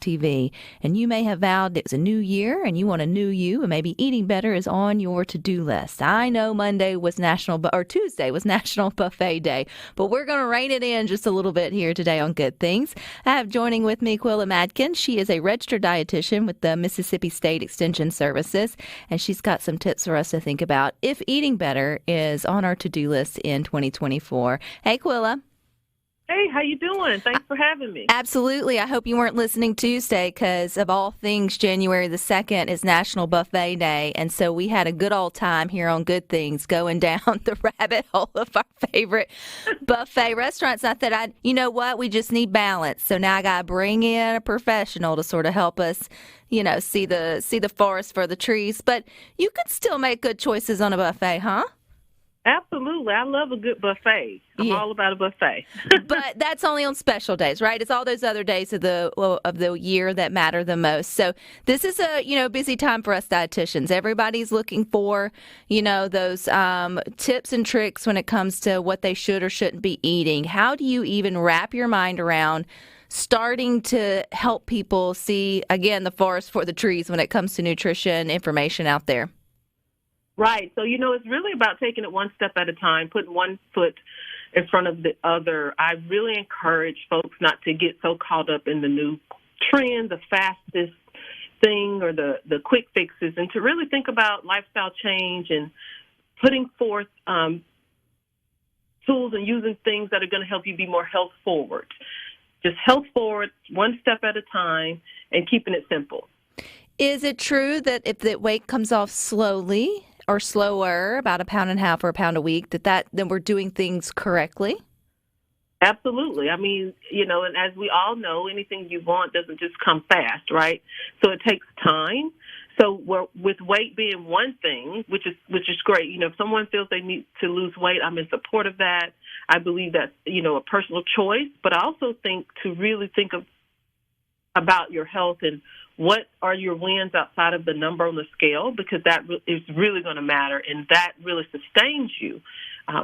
TV, and you may have vowed it's a new year and you want a new you, and maybe eating better is on your to-do list. I know Tuesday was National Buffet Day, but we're going to rein it in just a little bit here today on Good Things. I have joining with me Qula Madkin. She is a registered dietitian with the Mississippi State Extension Services, and she's got some tips for us to think about if eating better is on our to-do list in 2024. Hey, Qula. Hey, how you doing? Thanks for having me. Absolutely. I hope you weren't listening Tuesday because, of all things, January the 2nd is National Buffet Day. And so we had a good old time here on Good Things going down the rabbit hole of our favorite buffet restaurants. I thought, you know what? We just need balance. So now I got to bring in a professional to sort of help us, see the forest for the trees. But you can still make good choices on a buffet, huh? Absolutely. I love a good buffet. I'm all about a buffet. But that's only on special days, right? It's all those other days of the year that matter the most. So this is a busy time for us dietitians. Everybody's looking for those tips and tricks when it comes to what they should or shouldn't be eating. How do you even wrap your mind around starting to help people see, again, the forest for the trees when it comes to nutrition information out there? Right. So, it's really about taking it one step at a time, putting one foot in front of the other. I really encourage folks not to get so caught up in the new trend, the fastest thing, or the quick fixes, and to really think about lifestyle change and putting forth tools and using things that are going to help you be more health forward. Just health forward, one step at a time, and keeping it simple. Is it true that if the weight comes off slowly or slower, about 1.5 pounds or 1 pound a week, then we're doing things correctly? Absolutely. I mean, and as we all know, anything you want doesn't just come fast, right? So it takes time. So with weight being one thing, which is great. If someone feels they need to lose weight, I'm in support of that. I believe that's, a personal choice. But I also think to really think about your health and what are your wins outside of the number on the scale, because that is really going to matter, and that really sustains you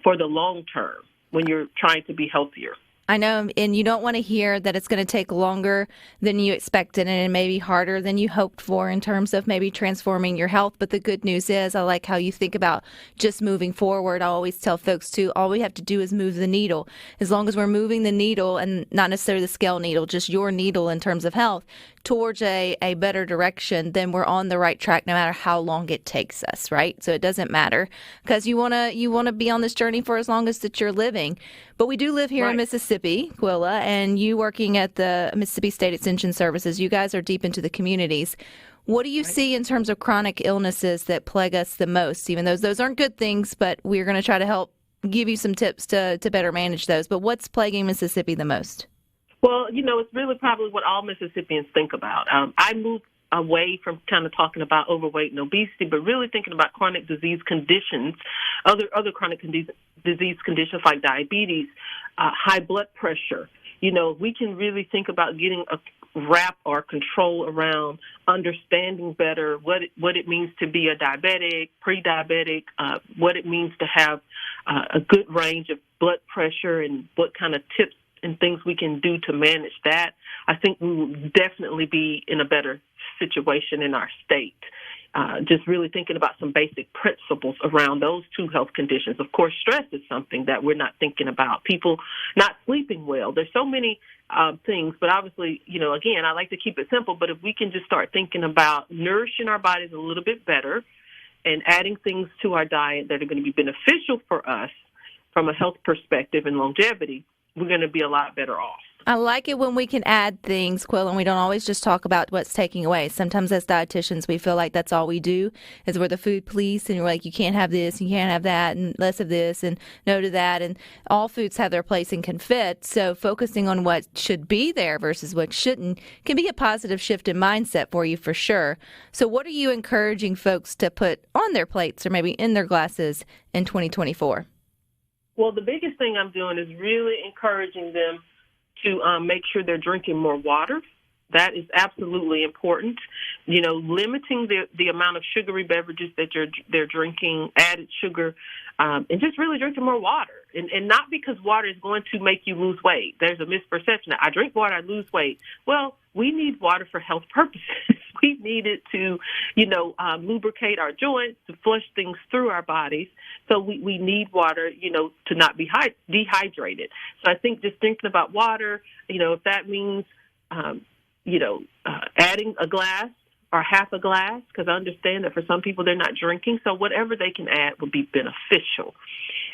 for the long term when you're trying to be healthier. I know, and you don't want to hear that it's going to take longer than you expected and it may be harder than you hoped for in terms of maybe transforming your health. But the good news is I like how you think about just moving forward. I always tell folks, too, all we have to do is move the needle. As long as we're moving the needle, and not necessarily the scale needle, just your needle in terms of health, towards a better direction, then we're on the right track no matter how long it takes us, right? So it doesn't matter because you want to be on this journey for as long as that you're living. But we do live here in Mississippi, Qula, and you working at the Mississippi State Extension Services, you guys are deep into the communities. What do you see in terms of chronic illnesses that plague us the most? Even those aren't good things, but we're going to try to help give you some tips to better manage those. But what's plaguing Mississippi the most? Well, it's really probably what all Mississippians think about. I moved away from kind of talking about overweight and obesity, but really thinking about chronic disease conditions, other chronic disease conditions like diabetes, high blood pressure. We can really think about getting a wrap or control around understanding better what it means to be a diabetic, pre-diabetic, what it means to have a good range of blood pressure, and what kind of tips and things we can do to manage that. I think we will definitely be in a better situation in our state. Just really thinking about some basic principles around those two health conditions. Of course, stress is something that we're not thinking about. People not sleeping well. There's so many things, but obviously, again, I like to keep it simple, but if we can just start thinking about nourishing our bodies a little bit better and adding things to our diet that are going to be beneficial for us from a health perspective and longevity, we're going to be a lot better off. I like it when we can add things, Qula, and we don't always just talk about what's taking away. Sometimes as dietitians, we feel like that's all we do is we're the food police, and you're like, you can't have this, you can't have that, and less of this, and no to that, and all foods have their place and can fit. So focusing on what should be there versus what shouldn't can be a positive shift in mindset for you for sure. So what are you encouraging folks to put on their plates or maybe in their glasses in 2024? Well, the biggest thing I'm doing is really encouraging them to make sure they're drinking more water. That is absolutely important. Limiting the amount of sugary beverages that they're drinking, added sugar, and just really drinking more water. And not because water is going to make you lose weight. There's a misperception that I drink water, I lose weight. Well, we need water for health purposes. We need it to, lubricate our joints, to flush things through our bodies. So we need water, to not be dehydrated. So I think just thinking about water, if that means, adding a glass or half a glass, because I understand that for some people they're not drinking. So whatever they can add would be beneficial.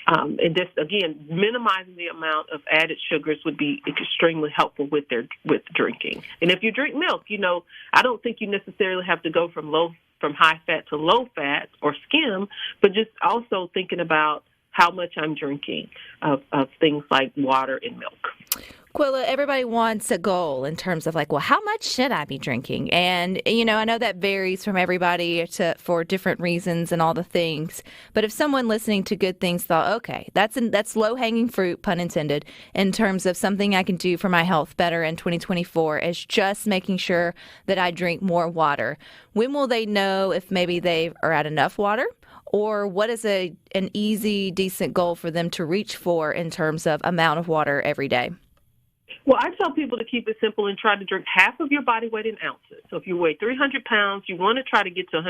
And just, again, minimizing the amount of added sugars would be extremely helpful with drinking. And if you drink milk, I don't think you necessarily have to go from high fat to low fat or skim, but just also thinking about how much I'm drinking of things like water and milk. Qula, everybody wants a goal in terms of how much should I be drinking? And, I know that varies from everybody for different reasons and all the things. But if someone listening to Good Things thought, okay, that's low-hanging fruit, pun intended, in terms of something I can do for my health better in 2024 is just making sure that I drink more water. When will they know if maybe they are at enough water? Or what is an easy, decent goal for them to reach for in terms of amount of water every day? Well, I tell people to keep it simple and try to drink half of your body weight in ounces. So if you weigh 300 pounds, you want to try to get to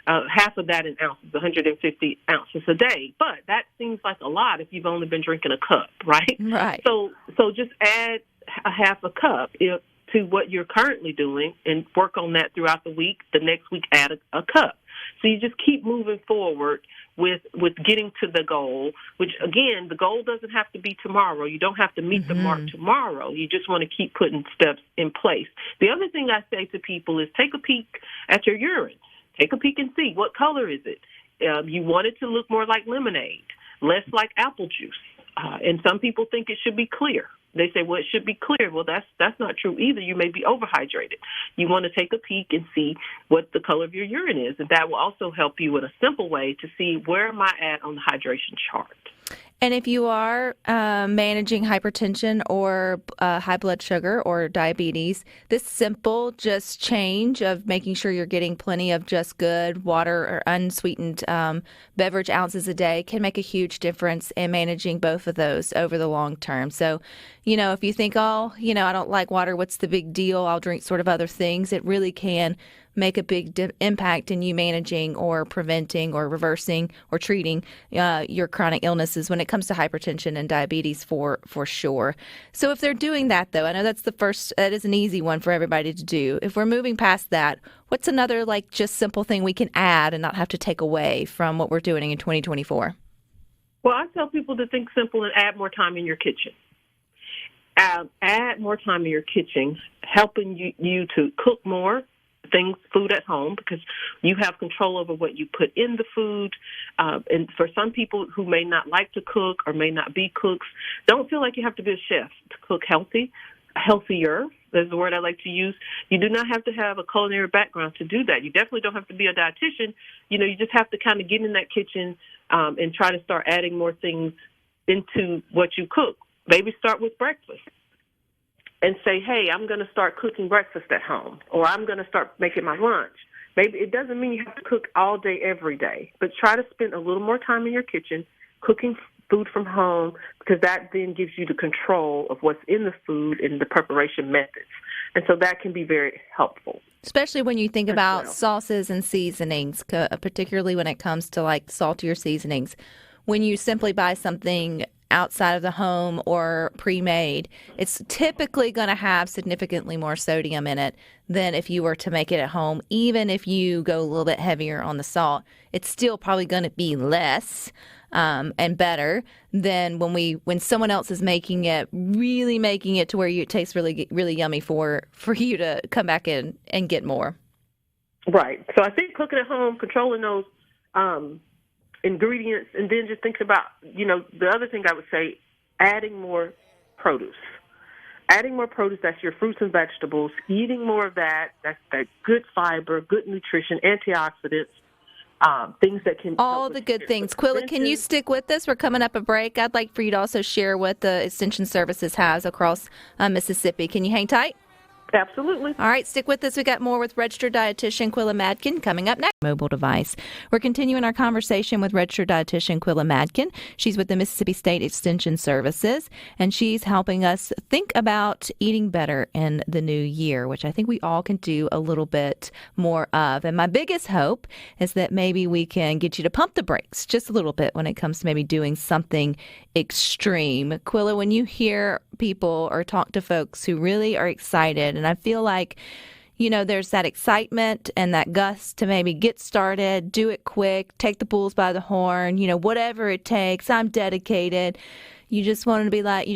half of that in ounces, 150 ounces a day. But that seems like a lot if you've only been drinking a cup, right? Right. So just add a half a cup to what you're currently doing and work on that throughout the week. The next week, add a cup. So you just keep moving forward with getting to the goal, which, again, the goal doesn't have to be tomorrow. You don't have to meet the mark tomorrow. You just want to keep putting steps in place. The other thing I say to people is take a peek at your urine. Take a peek and see what color is it. You want it to look more like lemonade, less like apple juice. And some people think it should be clear. They say, well, it should be clear. Well, that's not true either. You may be overhydrated. You want to take a peek and see what the color of your urine is, and that will also help you in a simple way to see where am I at on the hydration chart. And if you are managing hypertension or high blood sugar or diabetes, this simple just change of making sure you're getting plenty of just good water or unsweetened beverage ounces a day can make a huge difference in managing both of those over the long term. So, if you think, I don't like water, what's the big deal? I'll drink sort of other things. It really can make a big impact in you managing or preventing or reversing or treating your chronic illnesses when it comes to hypertension and diabetes for sure. So if they're doing that, though, I know that is an easy one for everybody to do. If we're moving past that, what's another just simple thing we can add and not have to take away from what we're doing in 2024? Well, I tell people to think simple and add more time in your kitchen. Add more time in your kitchen, helping you to cook more food at home, because you have control over what you put in the food. And for some people who may not like to cook or may not be cooks, don't feel like you have to be a chef to cook healthier. That's the word I like to use. You do not have to have a culinary background to do that. You definitely don't have to be a dietitian. You just have to kind of get in that kitchen and try to start adding more things into what you cook. Maybe start with breakfast and say, hey, I'm going to start cooking breakfast at home, or I'm going to start making my lunch. Maybe it doesn't mean you have to cook all day, every day, but try to spend a little more time in your kitchen cooking food from home, because that then gives you the control of what's in the food and the preparation methods. And so that can be very helpful. Especially when you think about sauces and seasonings, particularly when it comes to saltier seasonings. When you simply buy something outside of the home or pre-made, it's typically going to have significantly more sodium in it than if you were to make it at home. Even if you go a little bit heavier on the salt, it's still probably going to be less and better than when someone else is making it to where it tastes really, really yummy for you to come back in and get more. Right. So I think cooking at home, controlling those ingredients, and then just thinking about, the other thing I would say, adding more produce. Adding more produce, that's your fruits and vegetables, eating more of that's that good fiber, good nutrition, antioxidants, things that can all the good things. Qula, can you stick with us? We're coming up a break. I'd like for you to also share what the Extension Services has across Mississippi. Can you hang tight? Absolutely. All right, stick with us. We got more with registered dietitian Qula Madkin coming up next. Mobile device. We're continuing our conversation with registered dietitian Qula Madkin. She's with the Mississippi State Extension Services, and she's helping us think about eating better in the new year, which I think we all can do a little bit more of. And my biggest hope is that maybe we can get you to pump the brakes just a little bit when it comes to maybe doing something extreme. Qula, when you hear people or talk to folks who really are excited, and I feel like, there's that excitement and that gust to maybe get started, do it quick, take the bulls by the horn, whatever it takes. I'm dedicated. You just want to be like,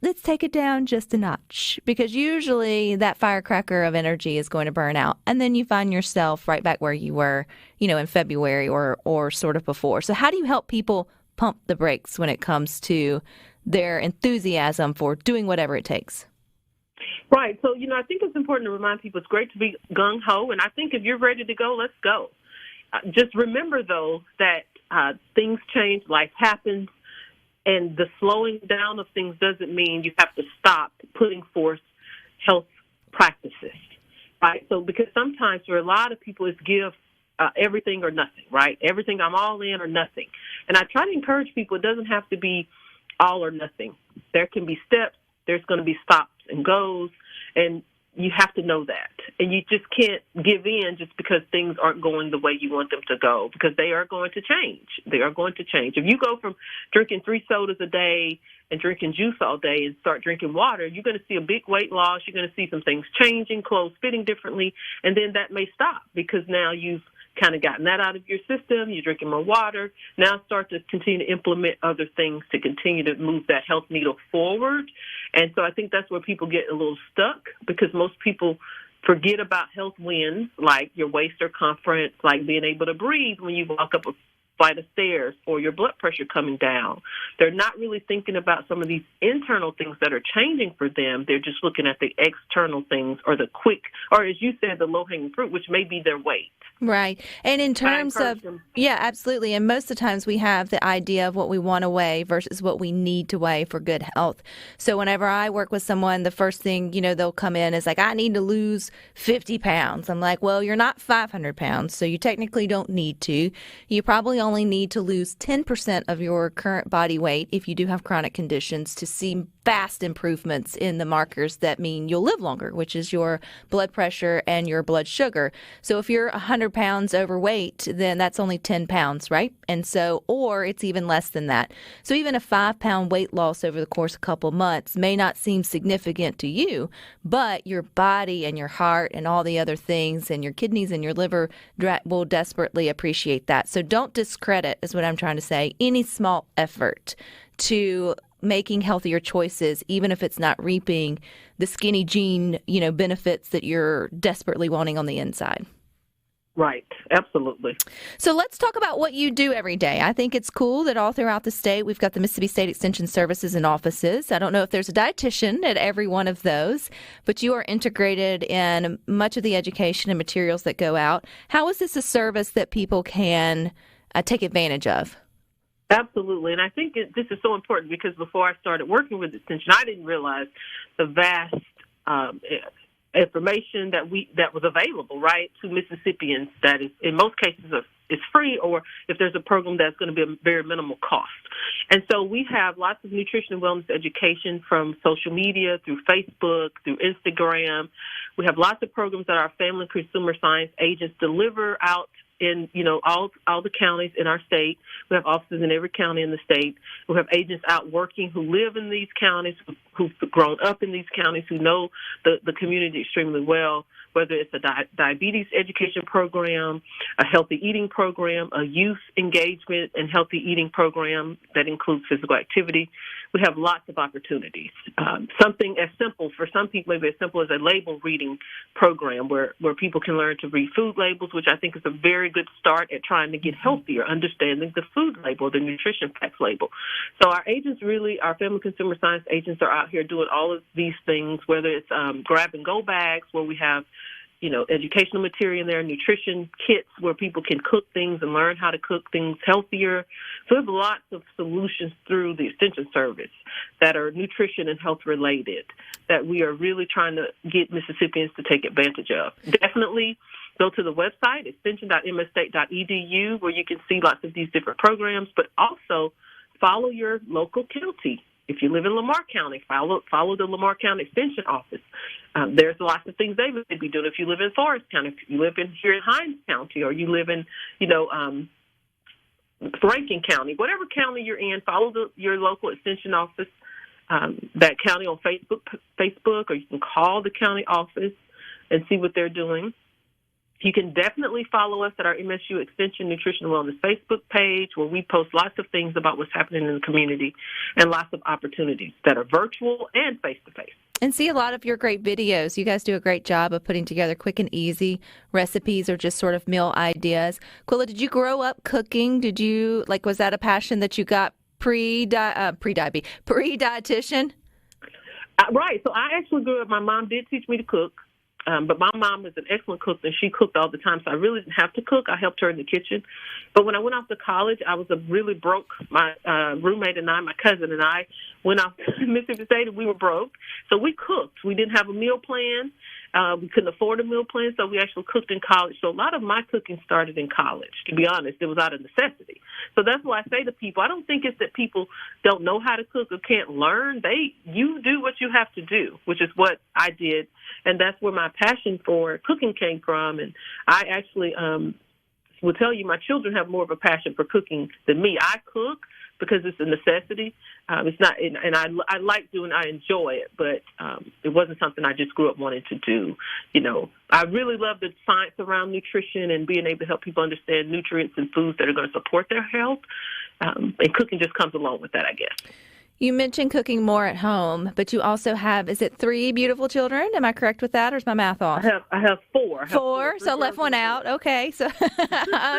let's take it down just a notch, because usually that firecracker of energy is going to burn out. And then you find yourself right back where you were, in February or sort of before. So how do you help people pump the brakes when it comes to their enthusiasm for doing whatever it takes? Right. So, I think it's important to remind people it's great to be gung-ho, and I think if you're ready to go, let's go. Just remember, though, that things change, life happens, and the slowing down of things doesn't mean you have to stop putting forth health practices, right? So because sometimes for a lot of people it's give everything or nothing, right? Everything, I'm all in or nothing. And I try to encourage people, it doesn't have to be all or nothing. There can be steps. There's going to be stops and goes, and you have to know that. And you just can't give in just because things aren't going the way you want them to go, because they are going to change. They are going to change. If you go from drinking 3 sodas a day and drinking juice all day and start drinking water, you're going to see a big weight loss. You're going to see some things changing, clothes fitting differently, and then that may stop because now you've kind of gotten that out of your system. You're drinking more water. Now start to continue to implement other things to continue to move that health needle forward. And so I think that's where people get a little stuck, because most people forget about health wins, like your waist circumference, like being able to breathe when you walk up a flight of stairs, or your blood pressure coming down. They're not really thinking about some of these internal things that are changing for them. They're just looking at the external things, or the quick, or as you said, the low-hanging fruit, which may be their weight. Right. And in terms of, yeah, absolutely. And most of the times we have the idea of what we want to weigh versus what we need to weigh for good health. So whenever I work with someone, the first thing, they'll come in is like, I need to lose 50 pounds. I'm like, well, you're not 500 pounds, so you technically don't need to. You probably only need to lose 10% of your current body weight if you do have chronic conditions to see vast improvements in the markers that mean you'll live longer, which is your blood pressure and your blood sugar. So if you're 100 pounds overweight, then that's only 10 pounds, right? And so, or it's even less than that. So even a 5-pound weight loss over the course of a couple months may not seem significant to you, but your body and your heart and all the other things and your kidneys and your liver will desperately appreciate that. So don't discredit, is what I'm trying to say, any small effort to making healthier choices, even if it's not reaping the skinny jean, benefits that you're desperately wanting on the inside. Right. Absolutely. So let's talk about what you do every day. I think it's cool that all throughout the state, we've got the Mississippi State Extension Services and offices. I don't know if there's a dietitian at every one of those, but you are integrated in much of the education and materials that go out. How is this a service that people can take advantage of? Absolutely. And I think this is so important, because before I started working with Extension, I didn't realize the vast information that was available, right, to Mississippians that is, in most cases, is free, or if there's a program that's going to be a very minimal cost. And so we have lots of nutrition and wellness education from social media, through Facebook, through Instagram. We have lots of programs that our family and consumer science agents deliver out in, all the counties in our state. We have offices in every county in the state. We have agents out working who live in these counties, who've grown up in these counties, who know the community extremely well, whether it's a diabetes education program, a healthy eating program, a youth engagement and healthy eating program that includes physical activity. We have lots of opportunities. Something as simple, for some people, maybe as simple as a label reading program where people can learn to read food labels, which I think is a very good start at trying to get healthier, understanding the food label, the nutrition facts label. So our agents our family consumer science agents are out here doing all of these things, whether it's grab-and-go bags where we have educational material in there, nutrition kits where people can cook things and learn how to cook things healthier. So there's lots of solutions through the Extension Service that are nutrition and health related that we are really trying to get Mississippians to take advantage of. Definitely go to the website, extension.msstate.edu, where you can see lots of these different programs, but also follow your local county. If you live in Lamar County, follow the Lamar County Extension Office. There's lots of things they would be doing. If you live in Forest County, if you live here in Hinds County, or you live in, Rankin County, whatever county you're in, follow your local Extension Office, that county on Facebook, or you can call the county office and see what they're doing. You can definitely follow us at our MSU Extension Nutrition and Wellness Facebook page, where we post lots of things about what's happening in the community and lots of opportunities that are virtual and face-to-face. And see a lot of your great videos. You guys do a great job of putting together quick and easy recipes or just sort of meal ideas. Qula, did you grow up cooking? Was that a passion that you got pre-dietitian? Right. So I actually grew up, my mom did teach me to cook. But my mom was an excellent cook, and she cooked all the time, so I really didn't have to cook. I helped her in the kitchen. But when I went off to college, I was really broke. My roommate and I, my cousin and I, went off to Mississippi State, and we were broke. So we cooked. We didn't have a meal plan. We couldn't afford a meal plan, so we actually cooked in college. So a lot of my cooking started in college, to be honest. It was out of necessity. So that's why I say to people, I don't think it's that people don't know how to cook or can't learn. You do what you have to do, which is what I did, and that's where my passion for cooking came from. And I actually will tell you, my children have more of a passion for cooking than me. I cook because it's a necessity. It's not, and I like doing. I enjoy it, but it wasn't something I just grew up wanting to do. I really love the science around nutrition and being able to help people understand nutrients and foods that are going to support their health. And cooking just comes along with that, I guess. You mentioned cooking more at home, but you also have, is it 3 beautiful children? Am I correct with that, or is my math off? I have 4. Four, so left one out. Okay, so I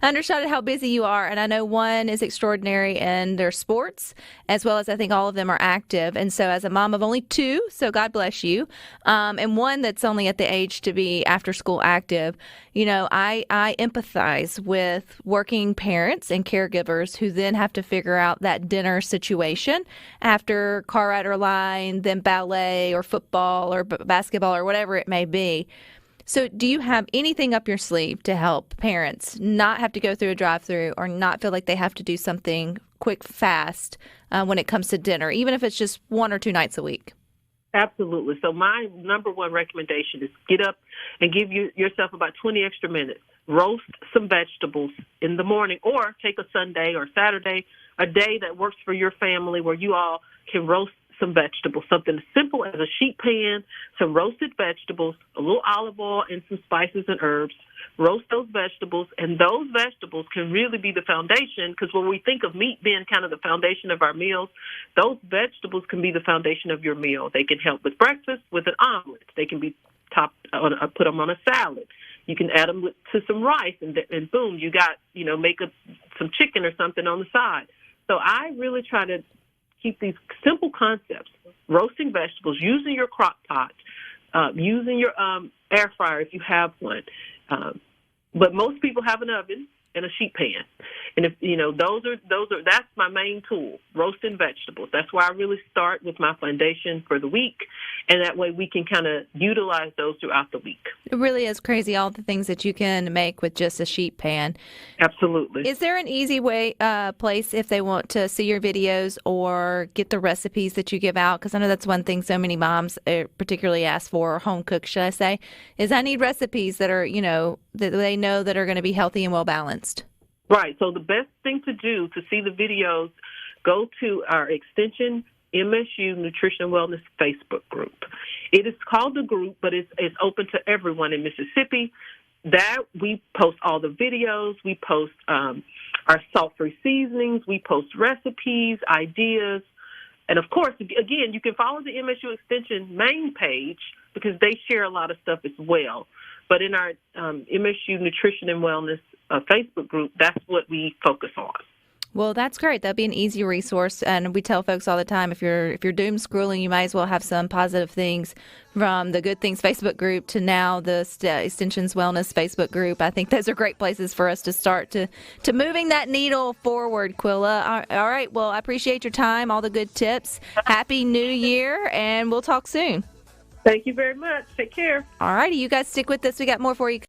undershot how busy you are, and I know one is extraordinary in their sports, as well as I think all of them are active. And so as a mom of only 2, so God bless you, and one that's only at the age to be after school active, I empathize with working parents and caregivers who then have to figure out that dinner situation after car ride or line, then ballet or football or basketball or whatever it may be. So do you have anything up your sleeve to help parents not have to go through a drive-through or not feel like they have to do something quick, fast when it comes to dinner, even if it's just 1 or 2 nights a week? Absolutely. So my number one recommendation is get up and give yourself about 20 extra minutes. Roast some vegetables in the morning, or take a Sunday or Saturday, a day that works for your family where you all can roast some vegetables, something as simple as a sheet pan, some roasted vegetables, a little olive oil, and some spices and herbs. Roast those vegetables, and those vegetables can really be the foundation, because when we think of meat being kind of the foundation of our meals, those vegetables can be the foundation of your meal. They can help with breakfast, with an omelet. They can be put them on a salad. You can add them to some rice, and boom, you got, make some chicken or something on the side. So I really try to keep these simple concepts: roasting vegetables, using your crock pot, using your air fryer if you have one. But most people have an oven and a sheet pan. And if, that's my main tool, roasting vegetables. That's where I really start with my foundation for the week. And that way we can kind of utilize those throughout the week. It really is crazy, all the things that you can make with just a sheet pan. Absolutely. Is there an easy place if they want to see your videos or get the recipes that you give out? Because I know that's one thing so many moms particularly ask for, or home cooks, should I say, is I need recipes that are, that they know that are going to be healthy and well balanced. Right. So the best thing to do to see the videos, go to our Extension MSU Nutrition and Wellness Facebook group. It is called the group, but it's open to everyone in Mississippi. That we post all the videos. We post our salt-free seasonings. We post recipes, ideas. And, of course, again, you can follow the MSU Extension main page because they share a lot of stuff as well. But in our MSU Nutrition and Wellness Facebook group, that's what we focus on. Well, that's great. That'd be an easy resource, and we tell folks all the time if you're doom scrolling, you might as well have some positive things from the Good Things Facebook group to now the Extensions Wellness Facebook group. I think those are great places for us to start to moving that needle forward. Qula, all right. Well, I appreciate your time, all the good tips. Happy New Year, and we'll talk soon. Thank you very much. Take care. All righty, you guys stick with us. We got more for you.